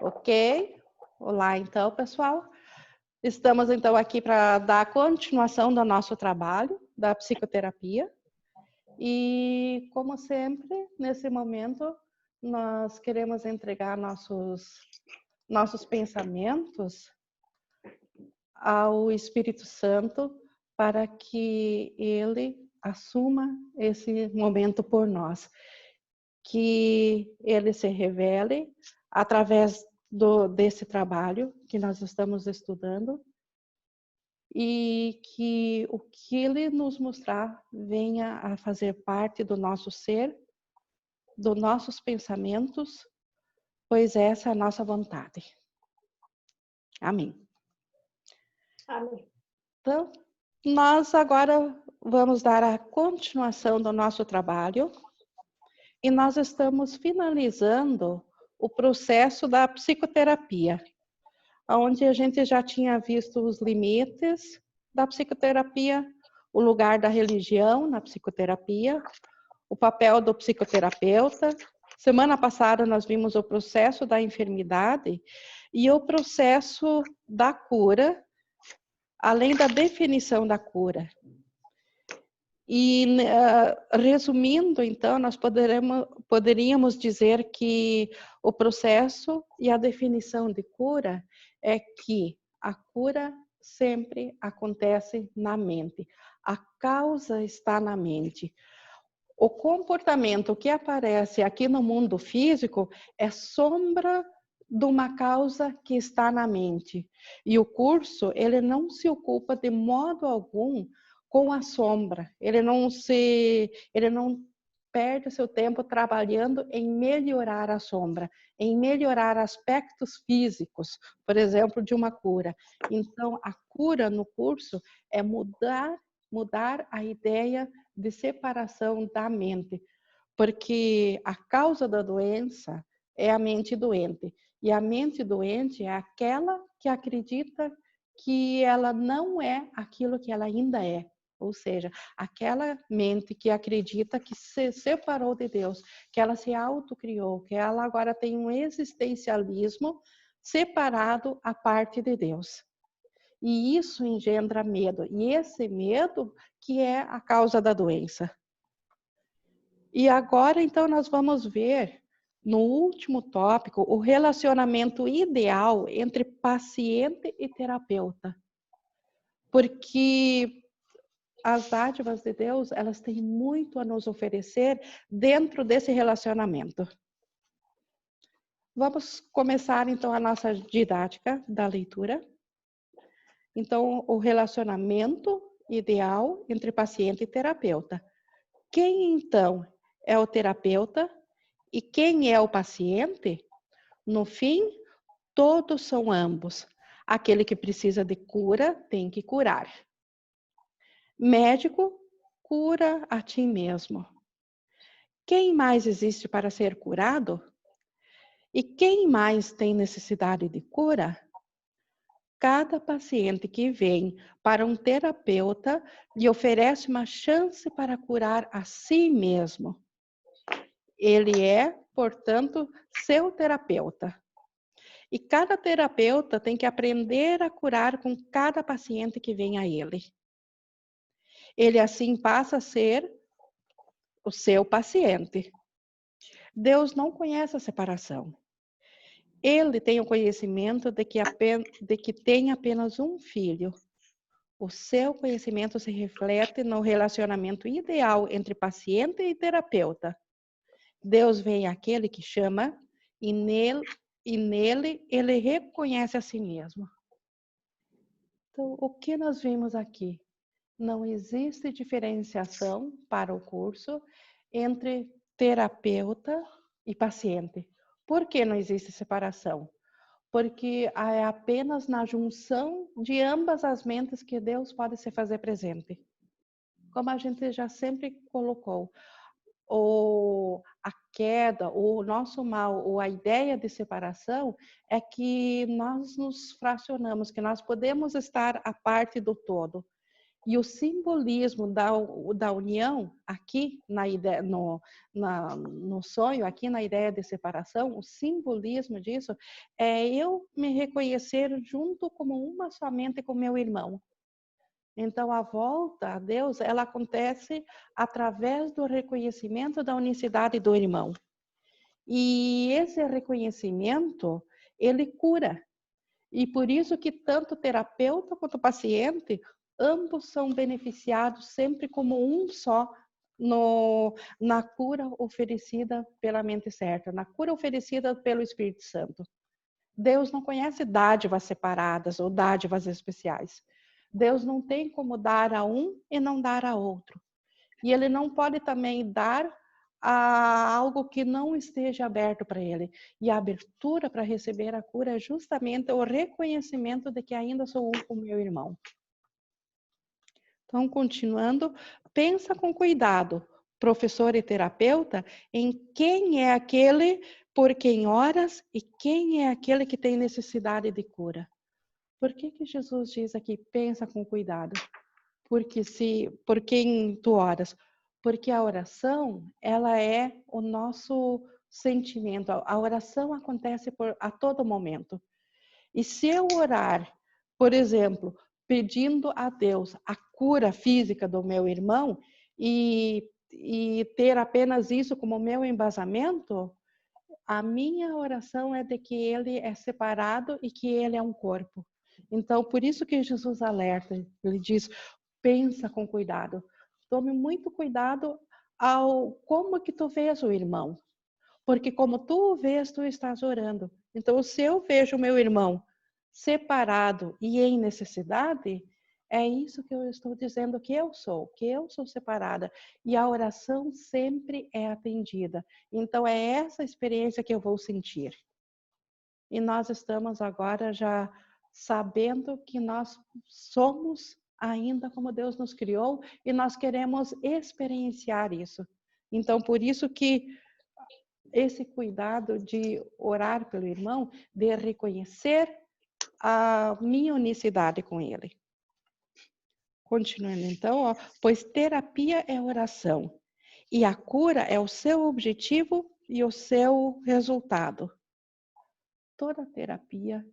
Ok? Olá, então, pessoal. Estamos, então, aqui para dar continuação do nosso trabalho da psicoterapia. E, como sempre, nesse momento, nós queremos entregar nossos pensamentos ao Espírito Santo para que ele assuma esse momento por nós. Que ele se revele através desse trabalho que nós estamos estudando e que o que ele nos mostrar venha a fazer parte do nosso ser, dos nossos pensamentos, pois essa é a nossa vontade. Amém. Amém. Então, nós agora vamos dar a continuação do nosso trabalho e nós estamos finalizando o processo da psicoterapia, onde a gente já tinha visto os limites da psicoterapia, o lugar da religião na psicoterapia, o papel do psicoterapeuta. Semana passada nós vimos o processo da enfermidade e o processo da cura, além da definição da cura. E, resumindo, então, nós poderíamos dizer que o processo e a definição de cura é que a cura sempre acontece na mente. A causa está na mente. O comportamento que aparece aqui no mundo físico é sombra de uma causa que está na mente. E o curso, ele não se ocupa de modo algum com a sombra. Ele não perde seu tempo trabalhando em melhorar a sombra, em melhorar aspectos físicos, por exemplo, de uma cura. Então, a cura no curso é mudar a ideia de separação da mente, porque a causa da doença é a mente doente. E a mente doente é aquela que acredita que ela não é aquilo que ela ainda é. Ou seja, aquela mente que acredita que se separou de Deus, que ela se autocriou, que ela agora tem um existencialismo separado à parte de Deus. E isso engendra medo. E esse medo que é a causa da doença. E agora, então, nós vamos ver, no último tópico, o relacionamento ideal entre paciente e terapeuta. Porque as dádivas de Deus, elas têm muito a nos oferecer dentro desse relacionamento. Vamos começar, então, a nossa didática da leitura. Então, o relacionamento ideal entre paciente e terapeuta. Quem, então, é o terapeuta e quem é o paciente? No fim, todos são ambos. Aquele que precisa de cura tem que curar. Médico, cura a ti mesmo. Quem mais existe para ser curado? E quem mais tem necessidade de cura? Cada paciente que vem para um terapeuta lhe oferece uma chance para curar a si mesmo. Ele é, portanto, seu terapeuta. E cada terapeuta tem que aprender a curar com cada paciente que vem a ele. Ele assim passa a ser o seu paciente. Deus não conhece a separação. Ele tem o conhecimento de que tem apenas um filho. O seu conhecimento se reflete no relacionamento ideal entre paciente e terapeuta. Deus vem àquele que chama e nele ele reconhece a si mesmo. Então, o que nós vimos aqui? Não existe diferenciação para o curso entre terapeuta e paciente. Por que não existe separação? Porque é apenas na junção de ambas as mentes que Deus pode se fazer presente. Como a gente já sempre colocou, a queda, o nosso mal, ou a ideia de separação é que nós nos fracionamos, que nós podemos estar a parte do todo. E o simbolismo da união, aqui na ideia, no sonho, aqui na ideia de separação, o simbolismo disso é eu me reconhecer junto como uma somente com meu irmão. Então, a volta a Deus, ela acontece através do reconhecimento da unicidade do irmão. E esse reconhecimento, ele cura. E por isso que tanto o terapeuta quanto o paciente, ambos são beneficiados sempre como um só na cura oferecida pela mente certa, na cura oferecida pelo Espírito Santo. Deus não conhece dádivas separadas ou dádivas especiais. Deus não tem como dar a um e não dar a outro. E ele não pode também dar a algo que não esteja aberto para ele. E a abertura para receber a cura é justamente o reconhecimento de que ainda sou um com meu irmão. Então, continuando, pensa com cuidado, professor e terapeuta, em quem é aquele por quem oras e quem é aquele que tem necessidade de cura. Por que Jesus diz aqui, pensa com cuidado? Porque por quem tu oras? Porque a oração, ela é o nosso sentimento. A oração acontece a todo momento. E se eu orar, por exemplo, pedindo a Deus a cura física do meu irmão e ter apenas isso como meu embasamento, a minha oração é de que ele é separado e que ele é um corpo. Então, por isso que Jesus alerta, ele diz, pensa com cuidado. Tome muito cuidado ao como que tu vês o irmão. Porque como tu o vês, tu estás orando. Então, se eu vejo o meu irmão separado e em necessidade, é isso que eu estou dizendo que eu sou separada. E a oração sempre é atendida. Então, é essa experiência que eu vou sentir. E nós estamos agora já sabendo que nós somos ainda como Deus nos criou e nós queremos experienciar isso. Então, por isso que esse cuidado de orar pelo irmão, de reconhecer a minha unicidade com ele. Continuando então, ó, pois terapia é oração e a cura é o seu objetivo e o seu resultado. Toda terapia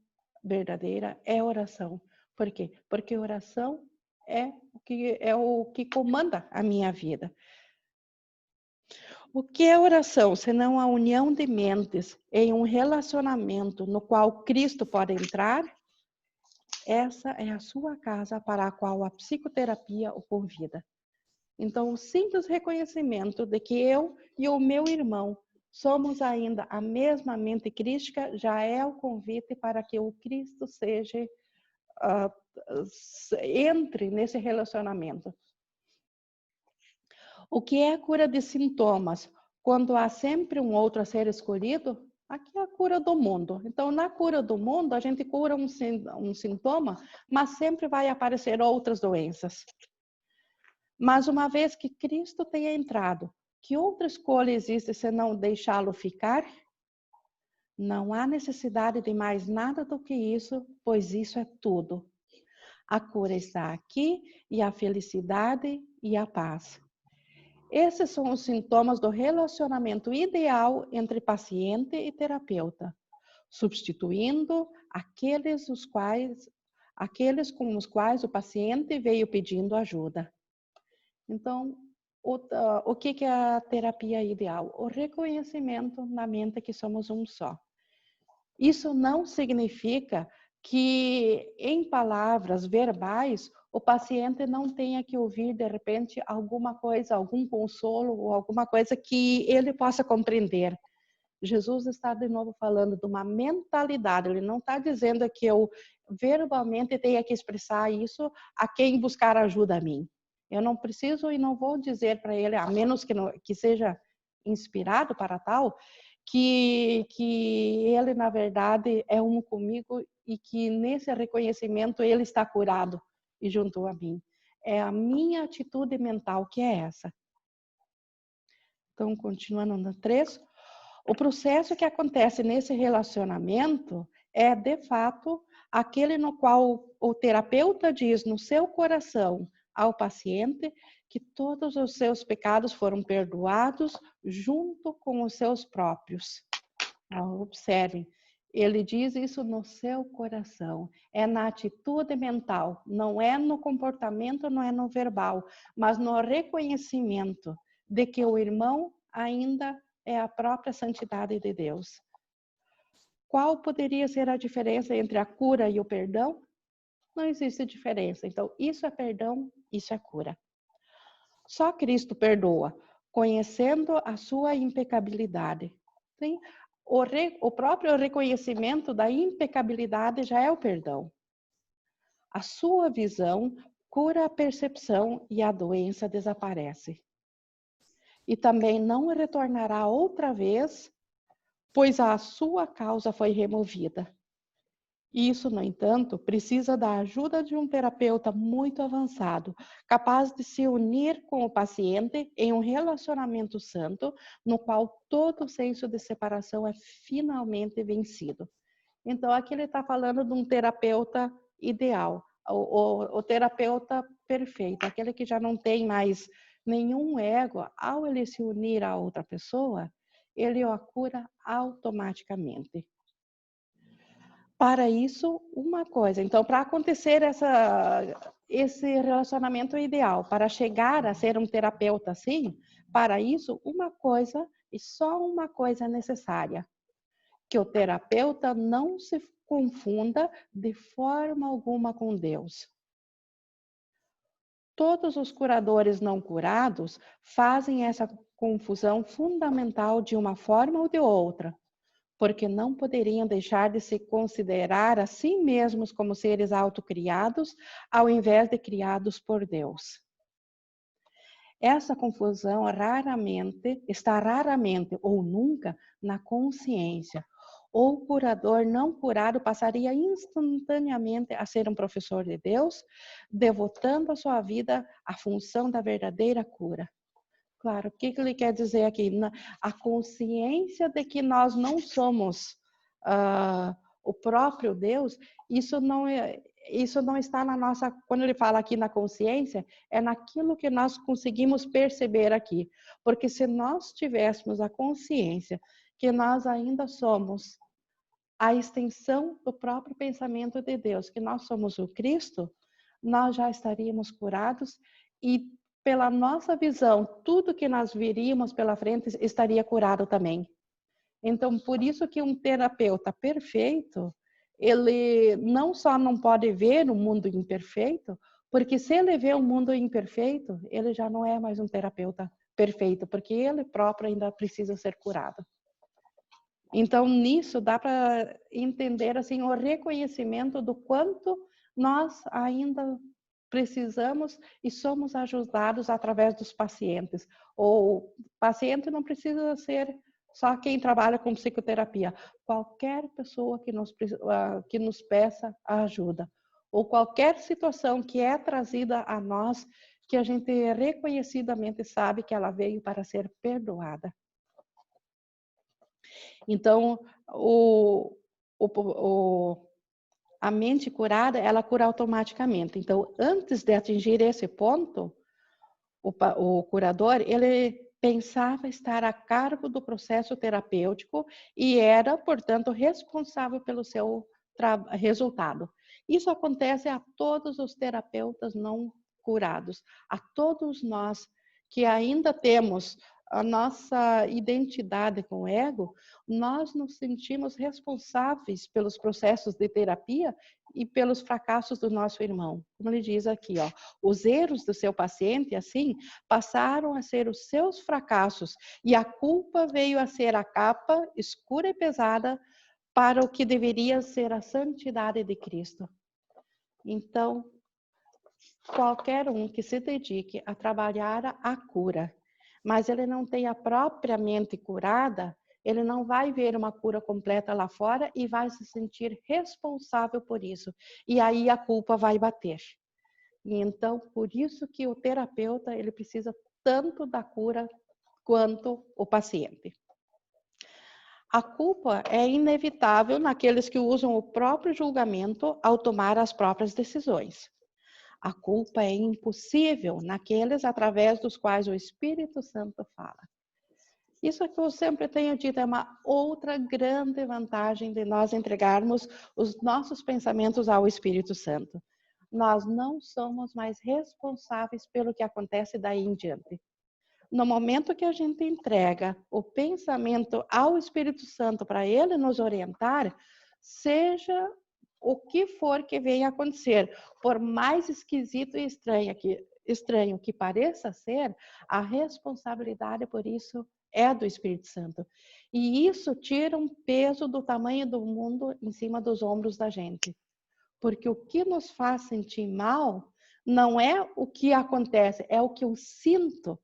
verdadeira é oração. Por quê? Porque oração é o que comanda a minha vida. O que é oração, senão a união de mentes em um relacionamento no qual Cristo pode entrar? Essa é a sua casa para a qual a psicoterapia o convida. Então, o simples reconhecimento de que eu e o meu irmão somos ainda a mesma mente crística já é o convite para que o Cristo entre nesse relacionamento. O que é a cura de sintomas? Quando há sempre um outro a ser escolhido, aqui é a cura do mundo. Então, na cura do mundo, a gente cura um sintoma, mas sempre vai aparecer outras doenças. Mas uma vez que Cristo tenha entrado, que outra escolha existe senão deixá-lo ficar? Não há necessidade de mais nada do que isso, pois isso é tudo. A cura está aqui e a felicidade e a paz. Esses são os sintomas do relacionamento ideal entre paciente e terapeuta, substituindo aqueles com os quais o paciente veio pedindo ajuda. Então, o que é a terapia ideal? O reconhecimento na mente que somos um só. Isso não significa que em palavras verbais o paciente não tenha que ouvir de repente alguma coisa, algum consolo ou alguma coisa que ele possa compreender. Jesus está de novo falando de uma mentalidade, ele não está dizendo que eu verbalmente tenha que expressar isso a quem buscar ajuda a mim. Eu não preciso e não vou dizer para ele, a menos que seja inspirado para tal, que ele, na verdade, é um comigo e que nesse reconhecimento ele está curado e junto a mim. É a minha atitude mental que é essa. Então, continuando no 3, o processo que acontece nesse relacionamento é, de fato, aquele no qual o terapeuta diz no seu coração, ao paciente que todos os seus pecados foram perdoados junto com os seus próprios. Observem, ele diz isso no seu coração, é na atitude mental, não é no comportamento, não é no verbal, mas no reconhecimento de que o irmão ainda é a própria santidade de Deus. Qual poderia ser a diferença entre a cura e o perdão? Não existe diferença. Então, isso é perdão, isso é cura. Só Cristo perdoa, conhecendo a sua impecabilidade. Sim? O próprio reconhecimento da impecabilidade já é o perdão. A sua visão cura a percepção e a doença desaparece. E também não retornará outra vez, pois a sua causa foi removida. Isso, no entanto, precisa da ajuda de um terapeuta muito avançado, capaz de se unir com o paciente em um relacionamento santo, no qual todo senso de separação é finalmente vencido. Então, aqui ele está falando de um terapeuta ideal, o terapeuta perfeito, aquele que já não tem mais nenhum ego. Ao ele se unir a outra pessoa, ele o cura automaticamente. Para isso, uma coisa. Então, para acontecer esse relacionamento ideal, para chegar a ser um terapeuta assim, para isso, uma coisa e só uma coisa é necessária. Que o terapeuta não se confunda de forma alguma com Deus. Todos os curadores não curados fazem essa confusão fundamental de uma forma ou de outra, porque não poderiam deixar de se considerar a si mesmos como seres autocriados, ao invés de criados por Deus. Essa confusão está raramente ou nunca na consciência. O curador não curado passaria instantaneamente a ser um professor de Deus, devotando a sua vida à função da verdadeira cura. Claro, o que ele quer dizer aqui? A consciência de que nós não somos o próprio Deus, isso não está na nossa... Quando ele fala aqui na consciência, é naquilo que nós conseguimos perceber aqui. Porque se nós tivéssemos a consciência que nós ainda somos a extensão do próprio pensamento de Deus, que nós somos o Cristo, nós já estaríamos curados e pela nossa visão, tudo que nós viríamos pela frente estaria curado também. Então, por isso que um terapeuta perfeito, ele não só não pode ver o mundo imperfeito, porque se ele vê o mundo imperfeito, ele já não é mais um terapeuta perfeito, porque ele próprio ainda precisa ser curado. Então, nisso dá para entender assim o reconhecimento do quanto nós ainda precisamos e somos ajudados através dos pacientes. O paciente não precisa ser só quem trabalha com psicoterapia. Qualquer pessoa que nos peça ajuda. Ou qualquer situação que é trazida a nós, que a gente reconhecidamente sabe que ela veio para ser perdoada. Então, a mente curada, ela cura automaticamente. Então, antes de atingir esse ponto, o curador, ele pensava estar a cargo do processo terapêutico e era, portanto, responsável pelo seu resultado. Isso acontece a todos os terapeutas não curados, a todos nós que ainda temos a nossa identidade com o ego, nós nos sentimos responsáveis pelos processos de terapia e pelos fracassos do nosso irmão. Como ele diz aqui, ó, os erros do seu paciente, assim, passaram a ser os seus fracassos e a culpa veio a ser a capa escura e pesada para o que deveria ser a santidade de Cristo. Então, qualquer um que se dedique a trabalhar a cura, mas ele não tem a própria mente curada, ele não vai ver uma cura completa lá fora e vai se sentir responsável por isso. E aí a culpa vai bater. E então, por isso que o terapeuta, ele precisa tanto da cura quanto o paciente. A culpa é inevitável naqueles que usam o próprio julgamento ao tomar as próprias decisões. A culpa é impossível naqueles através dos quais o Espírito Santo fala. Isso é que eu sempre tenho dito, é uma outra grande vantagem de nós entregarmos os nossos pensamentos ao Espírito Santo. Nós não somos mais responsáveis pelo que acontece daí em diante. No momento que a gente entrega o pensamento ao Espírito Santo para ele nos orientar, seja o que for que venha acontecer, por mais esquisito e estranho que pareça ser, a responsabilidade por isso é do Espírito Santo. E isso tira um peso do tamanho do mundo em cima dos ombros da gente. Porque o que nos faz sentir mal não é o que acontece, é o que eu sinto,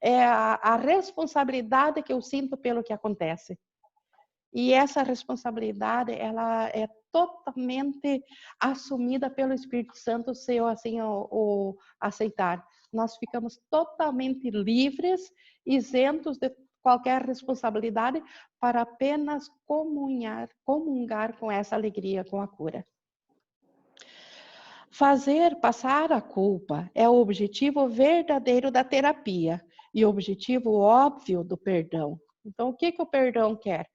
é a responsabilidade que eu sinto pelo que acontece. E essa responsabilidade, ela é totalmente assumida pelo Espírito Santo se eu assim o aceitar. Nós ficamos totalmente livres, isentos de qualquer responsabilidade para apenas comungar com essa alegria, com a cura. Fazer passar a culpa é o objetivo verdadeiro da terapia e o objetivo óbvio do perdão. Então, o que o perdão quer?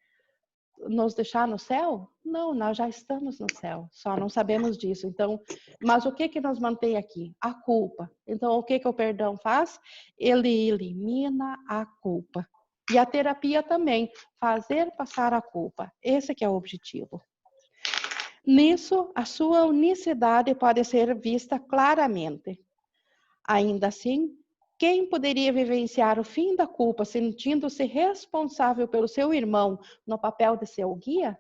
Nos deixar no céu? Não, nós já estamos no céu, só não sabemos disso. Então, mas o que nos mantém aqui? A culpa. Então, o que o perdão faz? Ele elimina a culpa. E a terapia também, fazer passar a culpa. Esse que é o objetivo. Nisso, a sua unicidade pode ser vista claramente. Ainda assim, quem poderia vivenciar o fim da culpa sentindo-se responsável pelo seu irmão no papel de seu guia?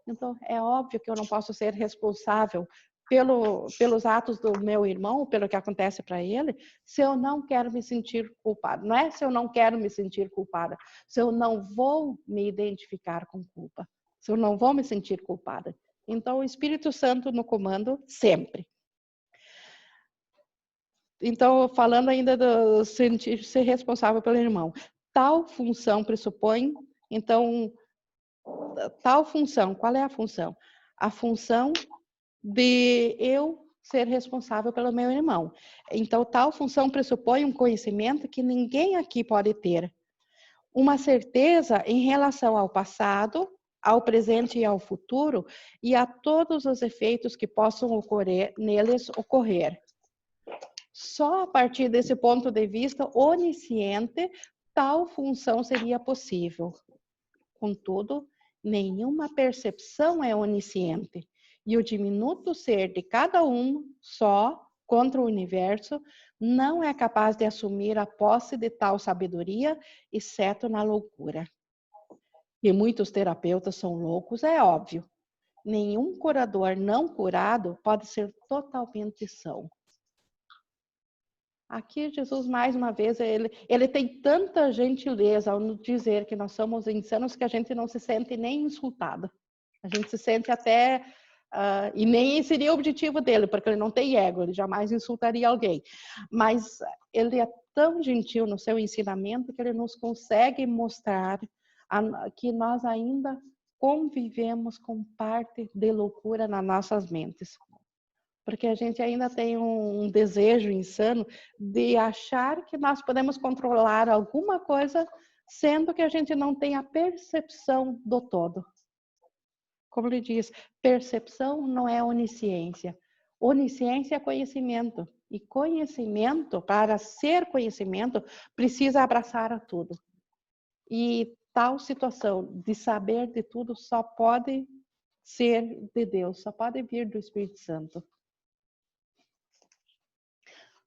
Então, é óbvio que eu não posso ser responsável pelos atos do meu irmão, pelo que acontece para ele, se eu não quero me sentir culpada. Não é se eu não quero me sentir culpada, se eu não vou me identificar com culpa, se eu não vou me sentir culpada. Então, o Espírito Santo no comando sempre. Então, falando ainda do sentir ser responsável pelo irmão. Tal função pressupõe, então, tal função, qual é a função? A função de eu ser responsável pelo meu irmão. Então, tal função pressupõe um conhecimento que ninguém aqui pode ter. Uma certeza em relação ao passado, ao presente e ao futuro, e a todos os efeitos que possam neles ocorrer. Só a partir desse ponto de vista onisciente, tal função seria possível. Contudo, nenhuma percepção é onisciente, e o diminuto ser de cada um só contra o universo não é capaz de assumir a posse de tal sabedoria, exceto na loucura. E muitos terapeutas são loucos, é óbvio. Nenhum curador não curado pode ser totalmente são. Aqui Jesus, mais uma vez, ele tem tanta gentileza ao nos dizer que nós somos insanos que a gente não se sente nem insultado. A gente se sente até... e nem seria o objetivo dele, porque ele não tem ego, ele jamais insultaria alguém. Mas ele é tão gentil no seu ensinamento que ele nos consegue mostrar que nós ainda convivemos com parte de loucura nas nossas mentes. Porque a gente ainda tem um desejo insano de achar que nós podemos controlar alguma coisa, sendo que a gente não tem a percepção do todo. Como ele diz, percepção não é onisciência. Onisciência é conhecimento. E conhecimento, para ser conhecimento, precisa abraçar a tudo. E tal situação de saber de tudo só pode ser de Deus, só pode vir do Espírito Santo.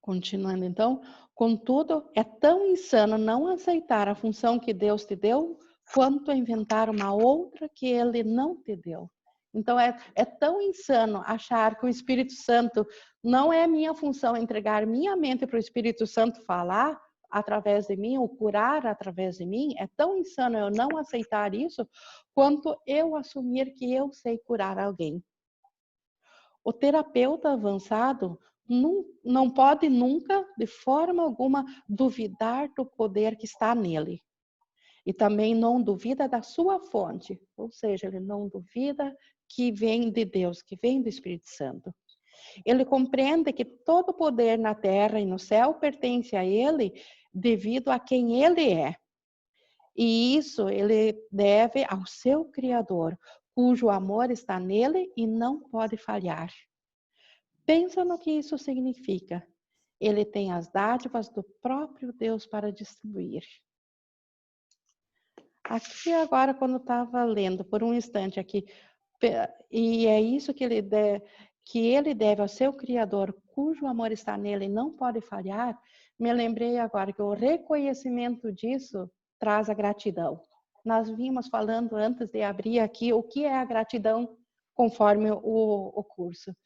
Continuando então, contudo, é tão insano não aceitar a função que Deus te deu, quanto inventar uma outra que Ele não te deu. Então, é tão insano achar que o Espírito Santo não é minha função entregar minha mente para o Espírito Santo falar através de mim, ou curar através de mim. É tão insano eu não aceitar isso, quanto eu assumir que eu sei curar alguém. O terapeuta avançado não pode nunca, de forma alguma, duvidar do poder que está nele. E também não duvida da sua fonte, ou seja, ele não duvida que vem de Deus, que vem do Espírito Santo. Ele compreende que todo poder na terra e no céu pertence a ele devido a quem ele é. E isso ele deve ao seu Criador, cujo amor está nele e não pode falhar. Pensa no que isso significa. Ele tem as dádivas do próprio Deus para distribuir. Aqui agora, quando estava lendo por um instante aqui, e é isso que ele deve ao seu Criador, cujo amor está nele e não pode falhar, me lembrei agora que o reconhecimento disso traz a gratidão. Nós vimos falando antes de abrir aqui o que é a gratidão conforme o curso.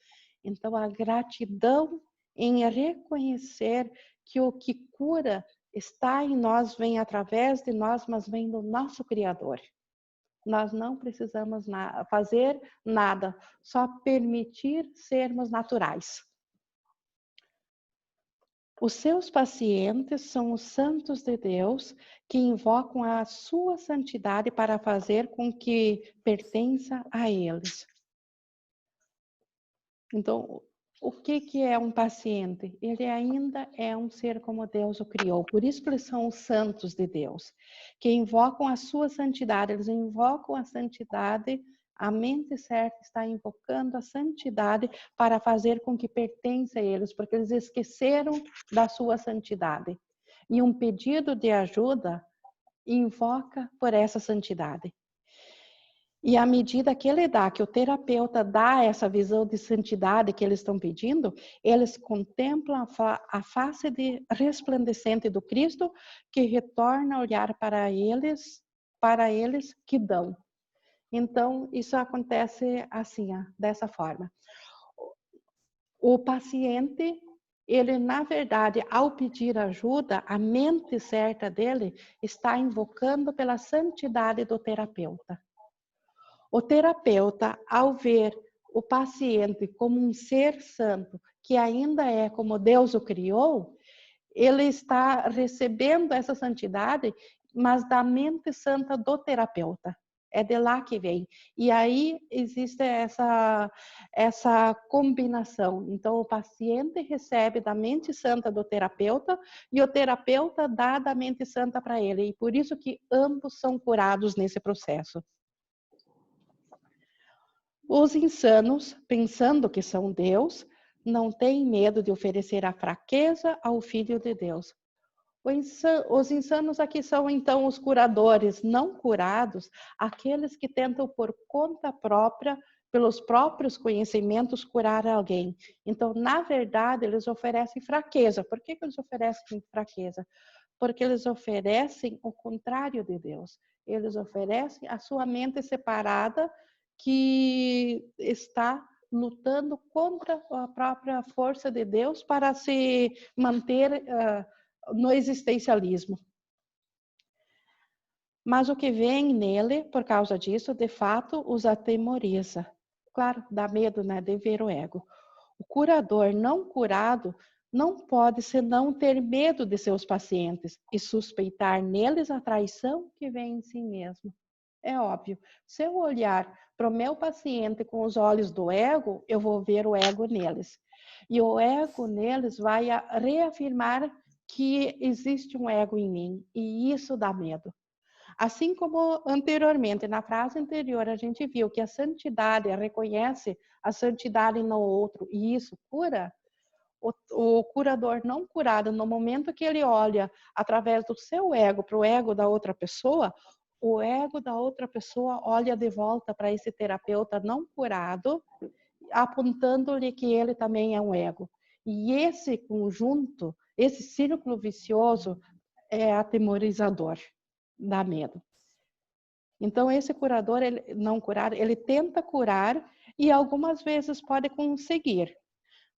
Então, a gratidão em reconhecer que o que cura está em nós, vem através de nós, mas vem do nosso Criador. Nós não precisamos fazer nada, só permitir sermos naturais. Os seus pacientes são os santos de Deus que invocam a sua santidade para fazer com que pertença a eles. Então, o que é um paciente? Ele ainda é um ser como Deus o criou. Por isso que eles são os santos de Deus, que invocam a sua santidade. Eles invocam a santidade, a mente certa está invocando a santidade para fazer com que pertença a eles, porque eles esqueceram da sua santidade. E um pedido de ajuda invoca por essa santidade. E à medida que ele dá, que o terapeuta dá essa visão de santidade que eles estão pedindo, eles contemplam a face resplandecente do Cristo, que retorna a olhar para eles que dão. Então, isso acontece assim, dessa forma. O paciente, ele, na verdade, ao pedir ajuda, a mente certa dele está invocando pela santidade do terapeuta. O terapeuta, ao ver o paciente como um ser santo, que ainda é como Deus o criou, ele está recebendo essa santidade, mas da mente santa do terapeuta. É de lá que vem. E aí existe essa combinação. Então, o paciente recebe da mente santa do terapeuta e o terapeuta dá da mente santa para ele. E por isso que ambos são curados nesse processo. Os insanos, pensando que são Deus, não têm medo de oferecer a fraqueza ao Filho de Deus. Os insanos aqui são, então, os curadores não curados, aqueles que tentam, por conta própria, pelos próprios conhecimentos, curar alguém. Então, na verdade, eles oferecem fraqueza. Por que eles oferecem fraqueza? Porque eles oferecem o contrário de Deus. Eles oferecem a sua mente separada, que está lutando contra a própria força de Deus para se manter no existencialismo. Mas o que vem nele, por causa disso, de fato, os atemoriza. Claro, dá medo, né, de ver o ego. O curador não curado não pode senão ter medo de seus pacientes e suspeitar neles a traição que vem em si mesmo. É óbvio, se eu olhar para o meu paciente com os olhos do ego, eu vou ver o ego neles. E o ego neles vai reafirmar que existe um ego em mim, e isso dá medo. Assim como anteriormente, na frase anterior, a gente viu que a santidade reconhece a santidade no outro, e isso cura, o curador não curado, no momento que ele olha através do seu ego para o ego da outra pessoa, o ego da outra pessoa olha de volta para esse terapeuta não curado, apontando-lhe que ele também é um ego. E esse conjunto, esse círculo vicioso é atemorizador, dá medo. Então, esse curador, ele, não curado, ele tenta curar e algumas vezes pode conseguir,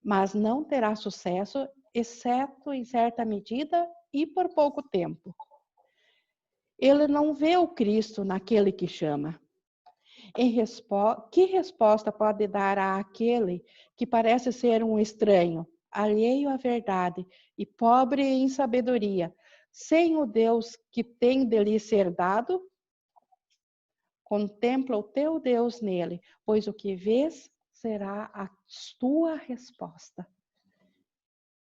mas não terá sucesso, exceto em certa medida e por pouco tempo. Ele não vê o Cristo naquele que chama. Que resposta pode dar àquele que parece ser um estranho, alheio à verdade e pobre em sabedoria, sem o Deus que tem de lhe ser dado? Contempla o teu Deus nele, pois o que vês será a tua resposta.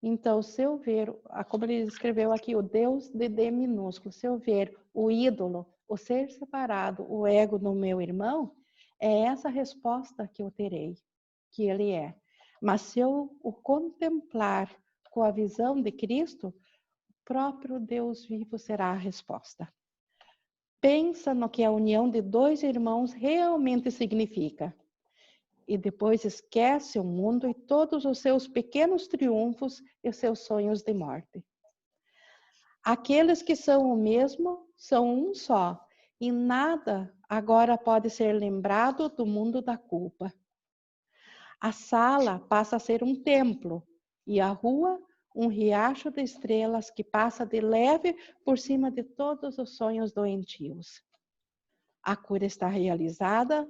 Então, se eu ver, como ele escreveu aqui, o Deus de D minúsculo, se eu ver o ídolo, o ser separado, o ego no meu irmão, é essa resposta que eu terei, que ele é. Mas se eu o contemplar com a visão de Cristo, o próprio Deus vivo será a resposta. Pensa no que a união de dois irmãos realmente significa. E depois esquece o mundo e todos os seus pequenos triunfos e os seus sonhos de morte. Aqueles que são o mesmo são um só, e nada agora pode ser lembrado do mundo da culpa. A sala passa a ser um templo, e a rua um riacho de estrelas que passa de leve por cima de todos os sonhos doentios. A cura está realizada,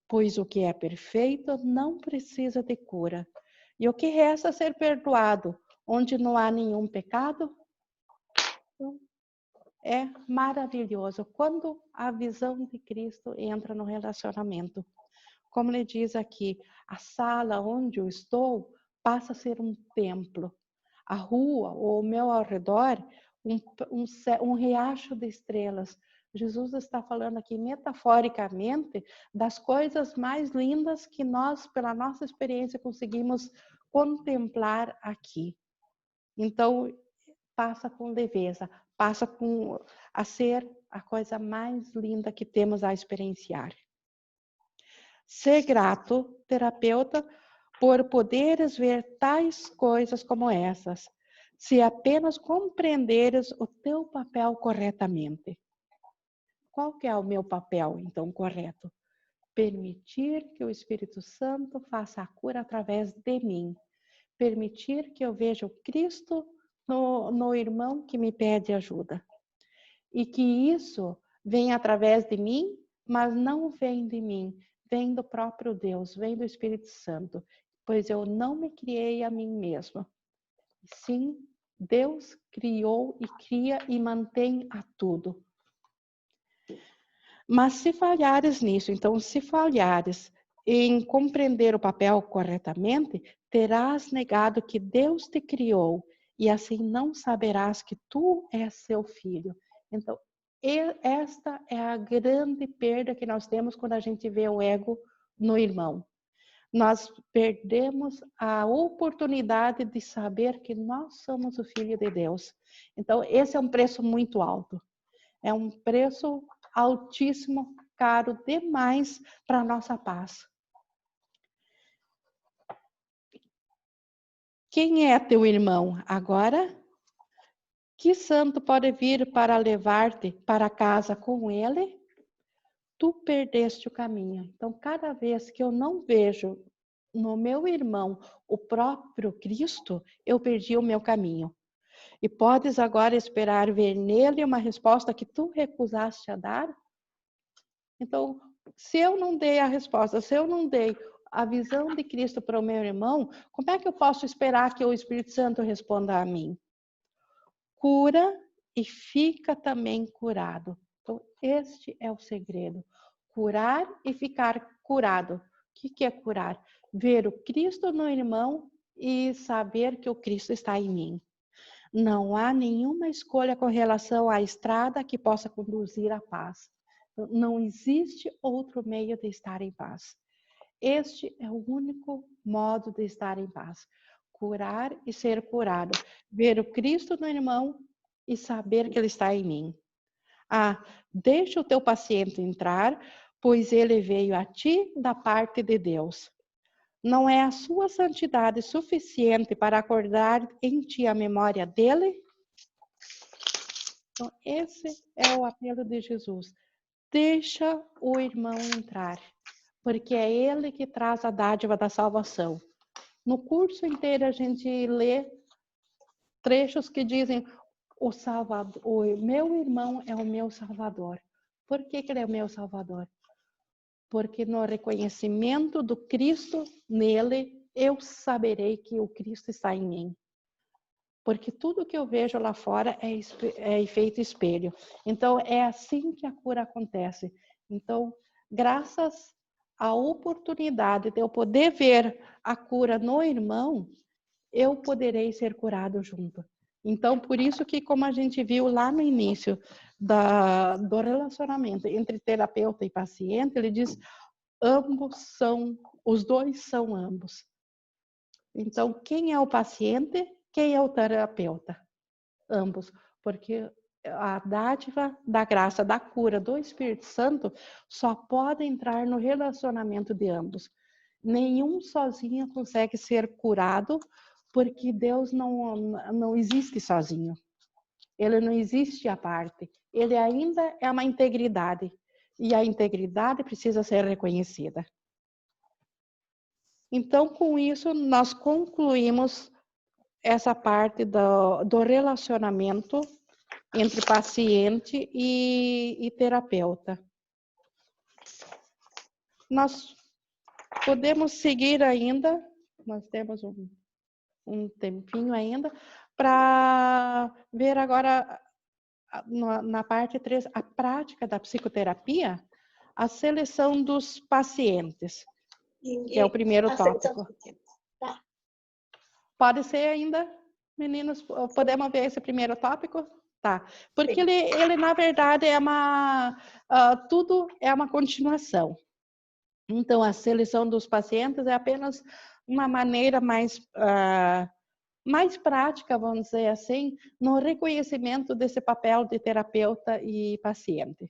pois o que é perfeito não precisa de cura. E o que resta ser perdoado, onde não há nenhum pecado? É maravilhoso quando a visão de Cristo entra no relacionamento. Como ele diz aqui, a sala onde eu estou passa a ser um templo. A rua, ou o meu ao redor, um riacho de estrelas. Jesus está falando aqui metaforicamente das coisas mais lindas que nós, pela nossa experiência, conseguimos contemplar aqui. Então, passa com leveza, passa a ser a coisa mais linda que temos a experienciar. Ser grato, terapeuta, por poderes ver tais coisas como essas, se apenas compreenderes o teu papel corretamente. Qual que é o meu papel, então, correto? Permitir que o Espírito Santo faça a cura através de mim. Permitir que eu veja o Cristo no irmão que me pede ajuda. E que isso vem através de mim, mas não vem de mim, vem do próprio Deus, vem do Espírito Santo, pois eu não me criei a mim mesma. Sim, Deus criou e cria e mantém a tudo. Mas se falhares nisso, então se falhares em compreender o papel corretamente, terás negado que Deus te criou e assim não saberás que tu és seu filho. Então, esta é a grande perda que nós temos quando a gente vê o ego no irmão. Nós perdemos a oportunidade de saber que nós somos o filho de Deus. Então, esse é um preço muito alto. É um preço altíssimo, caro demais para a nossa paz. Quem é teu irmão agora? Que santo pode vir para levar-te para casa com ele? Tu perdeste o caminho. Então, cada vez que eu não vejo no meu irmão o próprio Cristo, eu perdi o meu caminho. E podes agora esperar ver nele uma resposta que tu recusaste a dar? Então, se eu não dei a resposta, se eu não dei a visão de Cristo para o meu irmão, como é que eu posso esperar que o Espírito Santo responda a mim? Cura e fica também curado. Então, este é o segredo. Curar e ficar curado. O que é curar? Ver o Cristo no irmão e saber que o Cristo está em mim. Não há nenhuma escolha com relação à estrada que possa conduzir à paz. Não existe outro meio de estar em paz. Este é o único modo de estar em paz. Curar e ser curado. Ver o Cristo no irmão e saber que ele está em mim. Deixa o teu paciente entrar, pois ele veio a ti da parte de Deus. Não é a sua santidade suficiente para acordar em ti a memória dele? Então, esse é o apelo de Jesus. Deixa o irmão entrar, porque é ele que traz a dádiva da salvação. No curso inteiro a gente lê trechos que dizem o Salvador, o meu irmão é o meu Salvador. Por que ele é o meu Salvador? Porque no reconhecimento do Cristo nele, eu saberei que o Cristo está em mim. Porque tudo que eu vejo lá fora é efeito espelho. Então, é assim que a cura acontece. Então, graças a oportunidade de eu poder ver a cura no irmão, eu poderei ser curado junto. Então, por isso que, como a gente viu lá no início do relacionamento entre terapeuta e paciente, ele diz, os dois são ambos. Então, quem é o paciente, quem é o terapeuta? Ambos, porque a dádiva da graça, da cura do Espírito Santo só pode entrar no relacionamento de ambos. Nenhum sozinho consegue ser curado, porque Deus não existe sozinho. Ele não existe à parte. Ele ainda é uma integridade. E a integridade precisa ser reconhecida. Então, com isso, nós concluímos essa parte do relacionamento entre paciente e terapeuta. Nós podemos seguir ainda, nós temos um tempinho ainda, para ver agora, na parte 3, a prática da psicoterapia, a seleção dos pacientes, que é o primeiro tópico. Tá. Pode ser ainda, meninos, podemos ver esse primeiro tópico? Tá, porque ele na verdade tudo é uma continuação. Então, a seleção dos pacientes é apenas uma maneira mais prática, vamos dizer assim, no reconhecimento desse papel de terapeuta e paciente.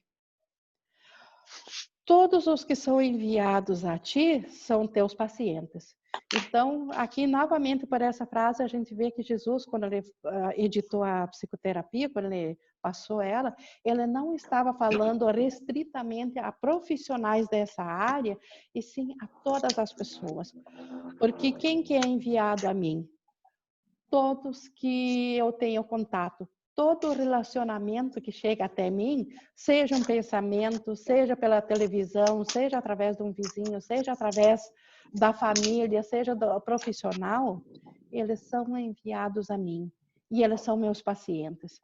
Todos os que são enviados a ti são teus pacientes. Então, aqui, novamente, por essa frase, a gente vê que Jesus, quando ele editou a psicoterapia, quando ele passou ela, ele não estava falando restritamente a profissionais dessa área, e sim a todas as pessoas. Porque quem que é enviado a mim? Todos que eu tenho contato. Todo relacionamento que chega até mim, seja um pensamento, seja pela televisão, seja através de um vizinho, seja através da família, seja do profissional, eles são enviados a mim e eles são meus pacientes.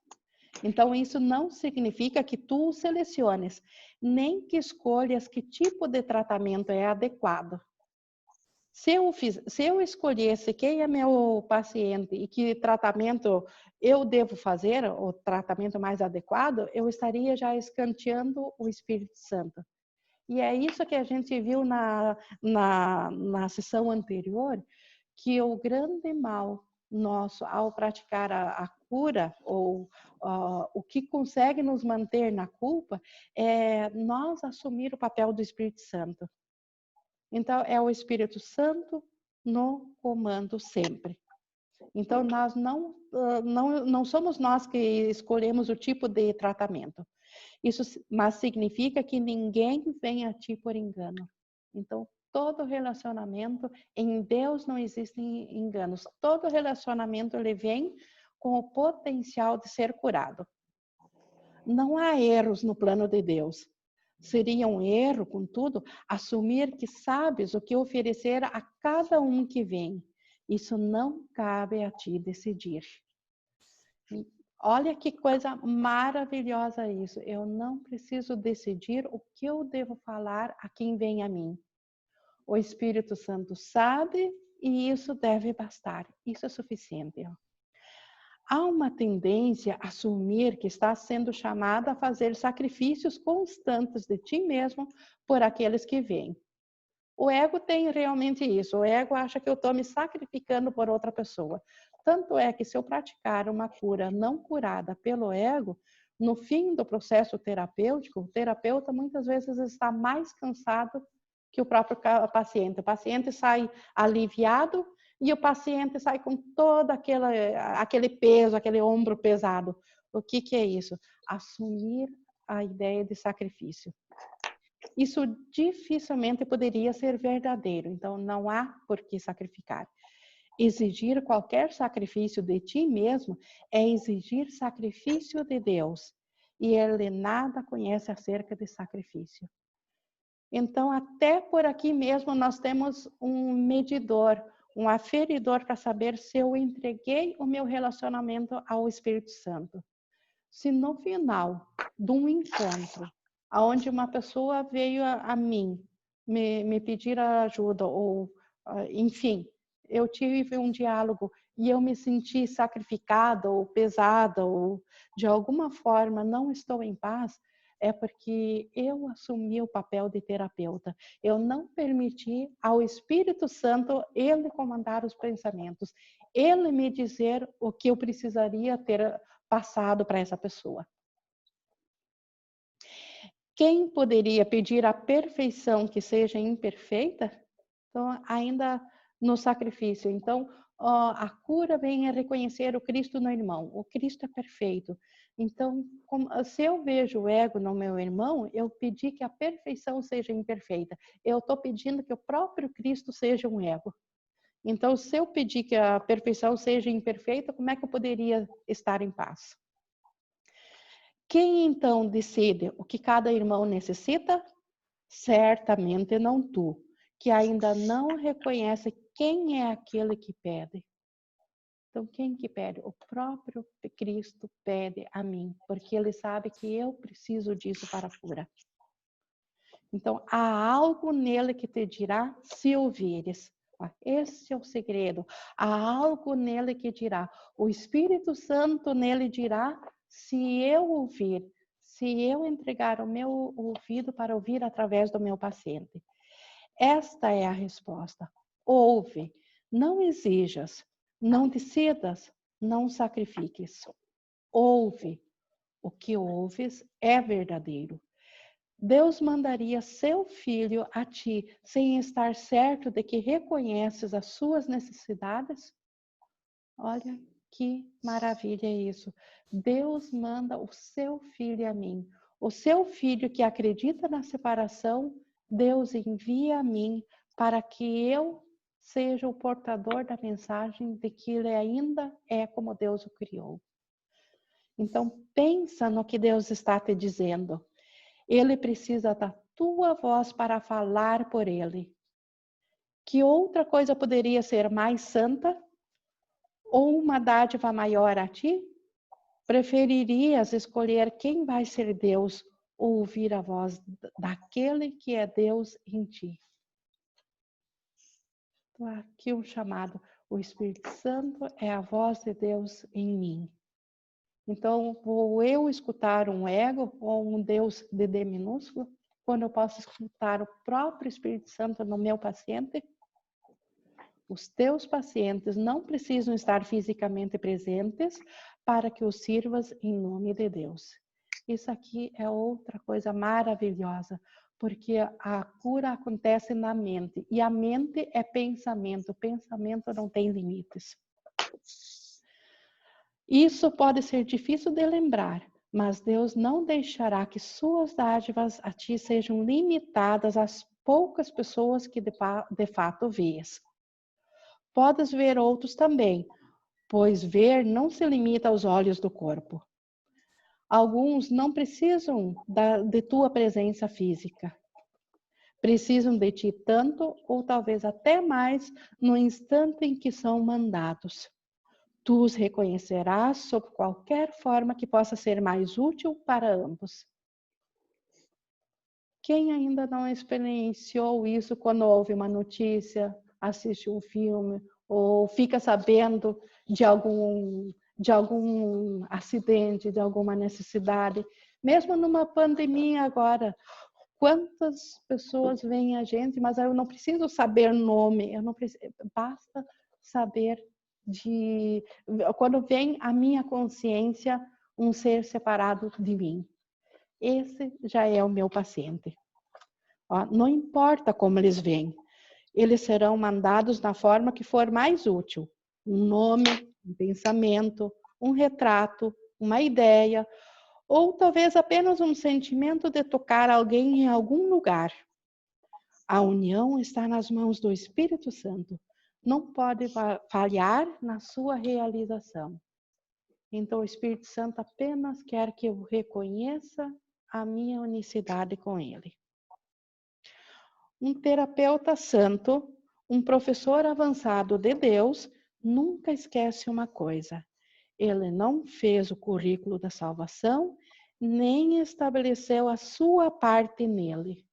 Então, isso não significa que tu seleciones, nem que escolhas que tipo de tratamento é adequado. Se eu escolhesse quem é meu paciente e que tratamento eu devo fazer, o tratamento mais adequado, eu estaria já escanteando o Espírito Santo. E é isso que a gente viu na sessão anterior, que o grande mal nosso ao praticar a cura, ou o que consegue nos manter na culpa, é nós assumir o papel do Espírito Santo. Então, é o Espírito Santo no comando sempre. Então, nós não somos nós que escolhemos o tipo de tratamento. Isso, mas significa que ninguém vem a ti por engano. Então, todo relacionamento, em Deus não existem enganos. Todo relacionamento, ele vem com o potencial de ser curado. Não há erros no plano de Deus. Seria um erro, contudo, assumir que sabes o que oferecer a cada um que vem. Isso não cabe a ti decidir. Olha que coisa maravilhosa isso. Eu não preciso decidir o que eu devo falar a quem vem a mim. O Espírito Santo sabe e isso deve bastar. Isso é suficiente. Há uma tendência a assumir que está sendo chamada a fazer sacrifícios constantes de ti mesmo por aqueles que vêm. O ego tem realmente isso. O ego acha que eu estou me sacrificando por outra pessoa. Tanto é que se eu praticar uma cura não curada pelo ego, no fim do processo terapêutico, o terapeuta muitas vezes está mais cansado que o próprio paciente. O paciente sai aliviado e o paciente sai com todo aquele peso, aquele ombro pesado. O que é isso? Assumir a ideia de sacrifício. Isso dificilmente poderia ser verdadeiro, então não há por que sacrificar. Exigir qualquer sacrifício de ti mesmo é exigir sacrifício de Deus, e Ele nada conhece acerca de sacrifício. Então, até por aqui mesmo nós temos um medidor, um aferidor para saber se eu entreguei o meu relacionamento ao Espírito Santo. Se no final de um encontro, onde uma pessoa veio a mim me pedir ajuda, ou enfim, eu tive um diálogo e eu me senti sacrificada ou pesada, ou de alguma forma não estou em paz, é porque eu assumi o papel de terapeuta. Eu não permiti ao Espírito Santo ele comandar os pensamentos, ele me dizer o que eu precisaria ter passado para essa pessoa. Quem poderia pedir a perfeição que seja imperfeita? Então, ainda no sacrifício. Então, a cura vem a reconhecer o Cristo no irmão. O Cristo é perfeito. Então, se eu vejo o ego no meu irmão, eu pedi que a perfeição seja imperfeita. Eu estou pedindo que o próprio Cristo seja um ego. Então, se eu pedir que a perfeição seja imperfeita, como é que eu poderia estar em paz? Quem então decide o que cada irmão necessita? Certamente não tu, que ainda não reconhece quem é aquele que pede. Então, quem que pede? O próprio Cristo pede a mim, porque ele sabe que eu preciso disso para a cura. Então, há algo nele que te dirá se ouvires. Esse é o segredo. Há algo nele que dirá. O Espírito Santo nele dirá se eu ouvir, se eu entregar o meu ouvido para ouvir através do meu paciente. Esta é a resposta. Ouve, não exijas, não decidas, não sacrifiques. Ouve. O que ouves é verdadeiro. Deus mandaria seu filho a ti sem estar certo de que reconheces as suas necessidades? Olha que maravilha isso. Deus manda o seu filho a mim. O seu filho que acredita na separação, Deus envia a mim para que eu seja o portador da mensagem de que ele ainda é como Deus o criou. Então, pensa no que Deus está te dizendo. Ele precisa da tua voz para falar por ele. Que outra coisa poderia ser mais santa? Ou uma dádiva maior a ti? Preferirias escolher quem vai ser Deus ou ouvir a voz daquele que é Deus em ti? Então, aqui um chamado. O Espírito Santo é a voz de Deus em mim. Então, vou eu escutar um ego ou um Deus de D minúsculo, quando eu posso escutar o próprio Espírito Santo no meu paciente? Os teus pacientes não precisam estar fisicamente presentes para que os sirvas em nome de Deus. Isso aqui é outra coisa maravilhosa, porque a cura acontece na mente, e a mente é pensamento, o pensamento não tem limites. Isso pode ser difícil de lembrar, mas Deus não deixará que suas dádivas a ti sejam limitadas às poucas pessoas que de fato vês. Podes ver outros também, pois ver não se limita aos olhos do corpo. Alguns não precisam de tua presença física. Precisam de ti tanto, ou talvez até mais, no instante em que são mandados. Tu os reconhecerás sob qualquer forma que possa ser mais útil para ambos. Quem ainda não experienciou isso quando ouve uma notícia, assiste um filme, ou fica sabendo de algum acidente, de alguma necessidade? Mesmo numa pandemia agora, quantas pessoas veem a gente, mas eu não preciso saber nome, eu não preciso, basta saber quando vem à minha consciência um ser separado de mim. Esse já é o meu paciente. Não importa como eles vêm, eles serão mandados na forma que for mais útil. Um nome, um pensamento, um retrato, uma ideia, ou talvez apenas um sentimento de tocar alguém em algum lugar. A união está nas mãos do Espírito Santo. Não pode falhar na sua realização. Então, o Espírito Santo apenas quer que eu reconheça a minha unicidade com Ele. Um terapeuta santo, um professor avançado de Deus, nunca esquece uma coisa. Ele não fez o currículo da salvação, nem estabeleceu a sua parte nele.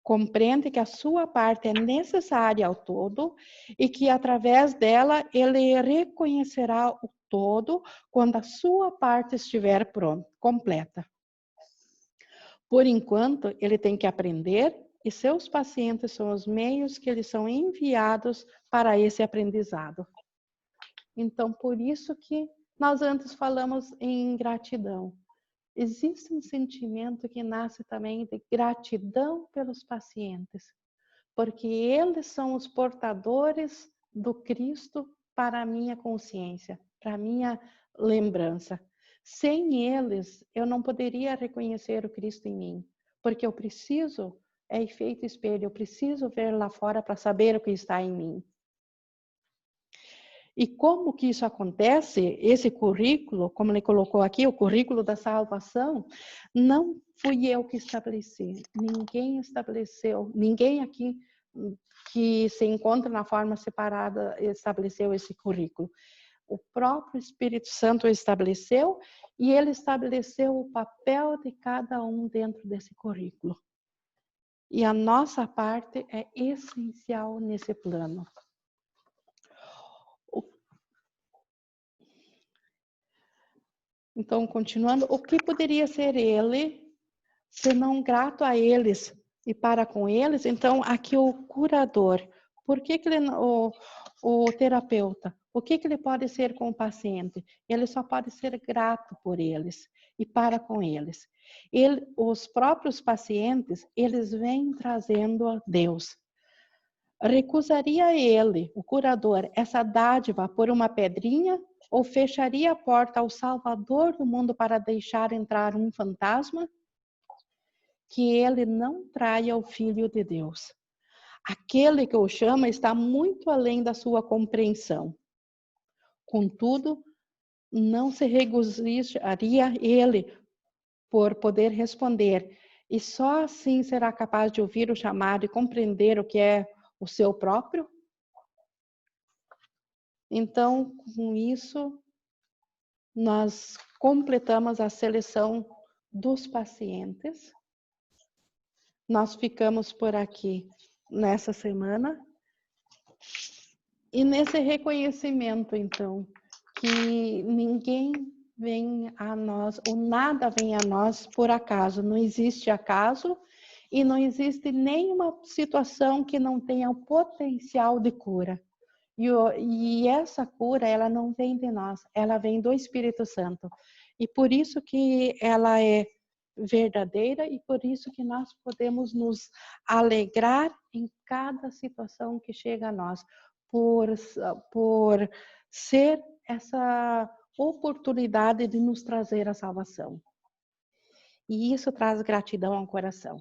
Compreende que a sua parte é necessária ao todo e que através dela ele reconhecerá o todo quando a sua parte estiver pronta, completa. Por enquanto, ele tem que aprender e seus pacientes são os meios que eles são enviados para esse aprendizado. Então, por isso que nós antes falamos em gratidão. Existe um sentimento que nasce também de gratidão pelos pacientes, porque eles são os portadores do Cristo para a minha consciência, para a minha lembrança. Sem eles, eu não poderia reconhecer o Cristo em mim, porque eu preciso, é efeito espelho, eu preciso ver lá fora para saber o que está em mim. E como que isso acontece? Esse currículo, como ele colocou aqui, o currículo da salvação, não fui eu que estabeleci. Ninguém estabeleceu, ninguém aqui que se encontra na forma separada estabeleceu esse currículo. O próprio Espírito Santo estabeleceu e ele estabeleceu o papel de cada um dentro desse currículo. E a nossa parte é essencial nesse plano. Então, continuando, o que poderia ser ele, se não grato a eles e para com eles? Então, aqui o curador, por que que ele, o terapeuta, o que que ele pode ser com o paciente? Ele só pode ser grato por eles e para com eles. Os próprios pacientes, eles vêm trazendo a Deus. Recusaria ele, o curador, essa dádiva por uma pedrinha? Ou fecharia a porta ao Salvador do mundo para deixar entrar um fantasma? Que ele não traia o Filho de Deus. Aquele que o chama está muito além da sua compreensão. Contudo, não se regozijaria ele por poder responder, e só assim será capaz de ouvir o chamado e compreender o que é o seu próprio? Então, com isso, nós completamos a seleção dos pacientes. Nós ficamos por aqui nessa semana. E nesse reconhecimento, então, que ninguém vem a nós, ou nada vem a nós por acaso. Não existe acaso e não existe nenhuma situação que não tenha o potencial de cura. E essa cura, ela não vem de nós, ela vem do Espírito Santo. E por isso que ela é verdadeira e por isso que nós podemos nos alegrar em cada situação que chega a nós, por ser essa oportunidade de nos trazer a salvação. E isso traz gratidão ao coração.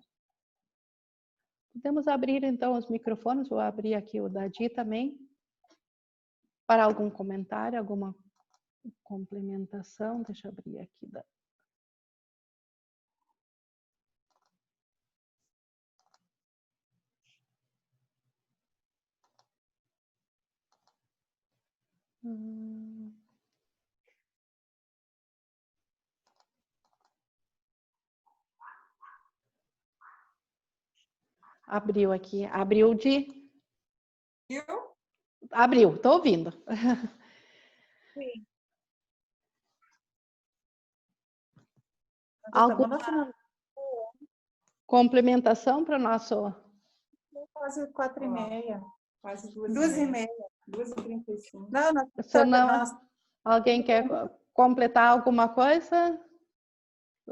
Podemos abrir então os microfones, vou abrir aqui o da Di também. Para algum comentário, alguma complementação? Deixa eu abrir aqui. Abriu aqui. Abriu de... Eu? Abriu, estou ouvindo. Sim. Alguma complementação para o nosso... Quase 4h30. Quase 2h30. 2h35. Não, alguém quer completar alguma coisa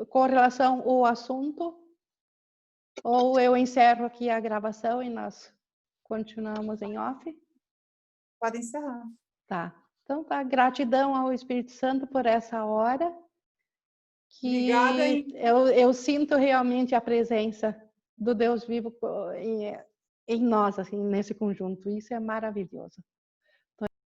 com relação ao assunto? Ou eu encerro aqui a gravação e nós continuamos em off? Pode encerrar. Tá. Então, tá. Gratidão ao Espírito Santo por essa hora. Que Obrigada. Eu sinto realmente a presença do Deus vivo em nós, assim, nesse conjunto. Isso é maravilhoso.